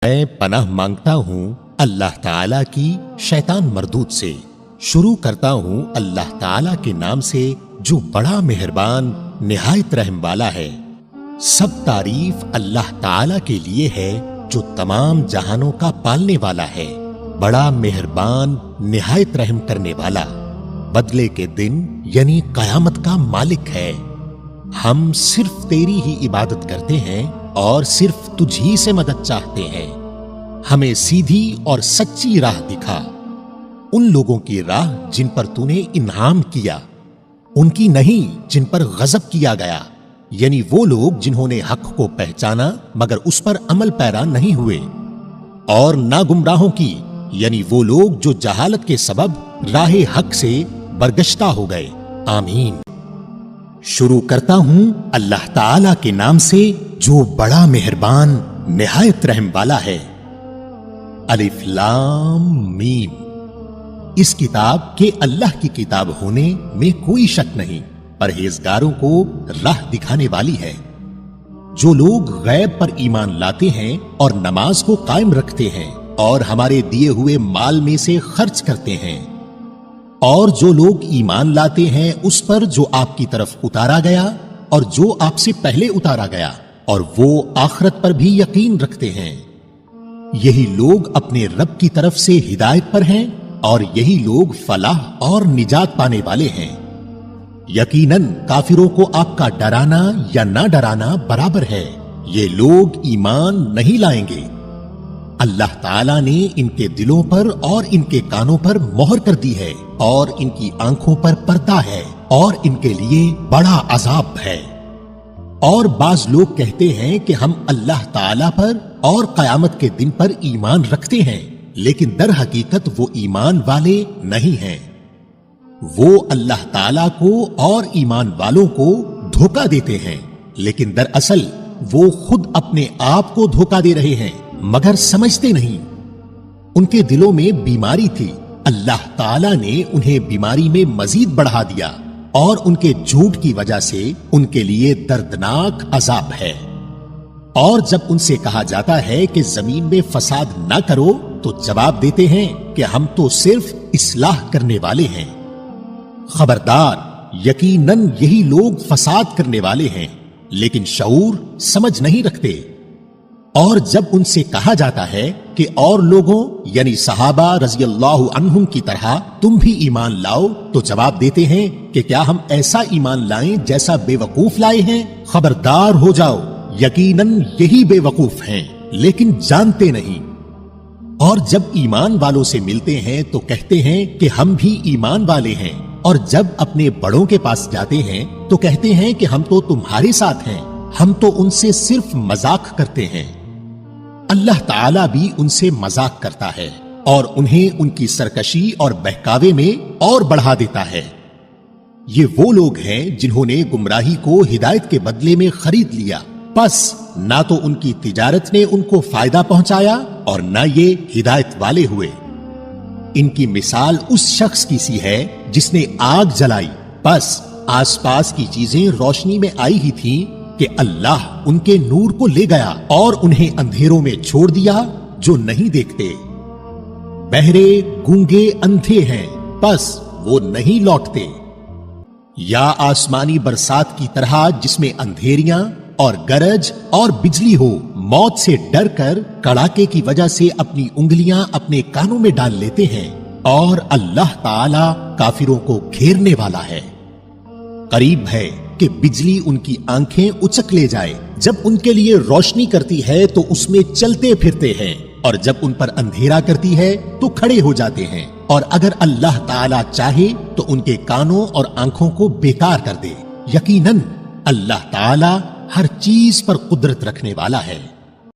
میں پناہ مانگتا ہوں اللہ تعالیٰ کی شیطان مردود سے۔ شروع کرتا ہوں اللہ تعالیٰ کے نام سے جو بڑا مہربان نہایت رحم والا ہے۔ سب تعریف اللہ تعالیٰ کے لیے ہے جو تمام جہانوں کا پالنے والا ہے، بڑا مہربان نہایت رحم کرنے والا، بدلے کے دن یعنی قیامت کا مالک ہے۔ ہم صرف تیری ہی عبادت کرتے ہیں اور صرف تجھ ہی سے مدد چاہتے ہیں۔ ہمیں سیدھی اور سچی راہ دکھا، ان لوگوں کی راہ جن پر تو نے انعام کیا، ان کی نہیں جن پر غضب کیا گیا، یعنی وہ لوگ جنہوں نے حق کو پہچانا مگر اس پر عمل پیرا نہیں ہوئے، اور نہ گمراہوں کی، یعنی وہ لوگ جو جہالت کے سبب راہ حق سے برگشتہ ہو گئے۔ آمین۔ شروع کرتا ہوں اللہ تعالیٰ کے نام سے جو بڑا مہربان نہایت رحم والا ہے۔ الف لام میم۔ اس کتاب کے اللہ کی کتاب ہونے میں کوئی شک نہیں، پرہیزگاروں کو راہ دکھانے والی ہے۔ جو لوگ غیب پر ایمان لاتے ہیں اور نماز کو قائم رکھتے ہیں اور ہمارے دیے ہوئے مال میں سے خرچ کرتے ہیں، اور جو لوگ ایمان لاتے ہیں اس پر جو آپ کی طرف اتارا گیا اور جو آپ سے پہلے اتارا گیا، اور وہ آخرت پر بھی یقین رکھتے ہیں، یہی لوگ اپنے رب کی طرف سے ہدایت پر ہیں اور یہی لوگ فلاح اور نجات پانے والے ہیں۔ یقیناً کافروں کو آپ کا ڈرانا یا نہ ڈرانا برابر ہے، یہ لوگ ایمان نہیں لائیں گے۔ اللہ تعالیٰ نے ان کے دلوں پر اور ان کے کانوں پر مہر کر دی ہے اور ان کی آنکھوں پر پردہ ہے اور ان کے لیے بڑا عذاب ہے۔ اور بعض لوگ کہتے ہیں کہ ہم اللہ تعالیٰ پر اور قیامت کے دن پر ایمان رکھتے ہیں، لیکن در حقیقت وہ ایمان والے نہیں ہیں۔ وہ اللہ تعالیٰ کو اور ایمان والوں کو دھوکہ دیتے ہیں، لیکن دراصل وہ خود اپنے آپ کو دھوکہ دے رہے ہیں مگر سمجھتے نہیں۔ ان کے دلوں میں بیماری تھی، اللہ تعالیٰ نے انہیں بیماری میں مزید بڑھا دیا، اور ان کے جھوٹ کی وجہ سے ان کے لیے دردناک عذاب ہے۔ اور جب ان سے کہا جاتا ہے کہ زمین میں فساد نہ کرو تو جواب دیتے ہیں کہ ہم تو صرف اصلاح کرنے والے ہیں۔ خبردار، یقیناً یہی لوگ فساد کرنے والے ہیں لیکن شعور سمجھ نہیں رکھتے۔ اور جب ان سے کہا جاتا ہے کہ اور لوگوں یعنی صحابہ رضی اللہ عنہم کی طرح تم بھی ایمان لاؤ، تو جواب دیتے ہیں کہ کیا ہم ایسا ایمان لائیں جیسا بے وقوف لائے ہیں؟ خبردار ہو جاؤ، یقیناً یہی بے وقوف ہیں لیکن جانتے نہیں۔ اور جب ایمان والوں سے ملتے ہیں تو کہتے ہیں کہ ہم بھی ایمان والے ہیں، اور جب اپنے بڑوں کے پاس جاتے ہیں تو کہتے ہیں کہ ہم تو تمہارے ساتھ ہیں، ہم تو ان سے صرف مذاق کرتے ہیں۔ اللہ تعالیٰ بھی ان سے مذاق کرتا ہے اور انہیں ان کی سرکشی اور بہکاوے میں اور بڑھا دیتا ہے۔ یہ وہ لوگ ہیں جنہوں نے گمراہی کو ہدایت کے بدلے میں خرید لیا، پس نہ تو ان کی تجارت نے ان کو فائدہ پہنچایا اور نہ یہ ہدایت والے ہوئے۔ ان کی مثال اس شخص کی سی ہے جس نے آگ جلائی، پس آس پاس کی چیزیں روشنی میں آئی ہی تھیں کہ اللہ ان کے نور کو لے گیا اور انہیں اندھیروں میں چھوڑ دیا جو نہیں دیکھتے۔ بہرے گونگے اندھے ہیں، پس وہ نہیں لوٹتے۔ یا آسمانی برسات کی طرح جس میں اندھیریاں اور گرج اور بجلی ہو، موت سے ڈر کر کڑاکے کی وجہ سے اپنی انگلیاں اپنے کانوں میں ڈال لیتے ہیں، اور اللہ تعالی کافروں کو گھیرنے والا ہے۔ قریب ہے کہ بجلی ان کی آنکھیں اچک لے جائے، جب ان کے لیے روشنی کرتی ہے تو اس میں چلتے پھرتے ہیں، اور جب ان پر اندھیرا کرتی ہے تو کھڑے ہو جاتے ہیں، اور اگر اللہ تعالیٰ چاہے تو ان کے کانوں اور آنکھوں کو بیکار کر دے۔ یقیناً اللہ تعالیٰ ہر چیز پر قدرت رکھنے والا ہے۔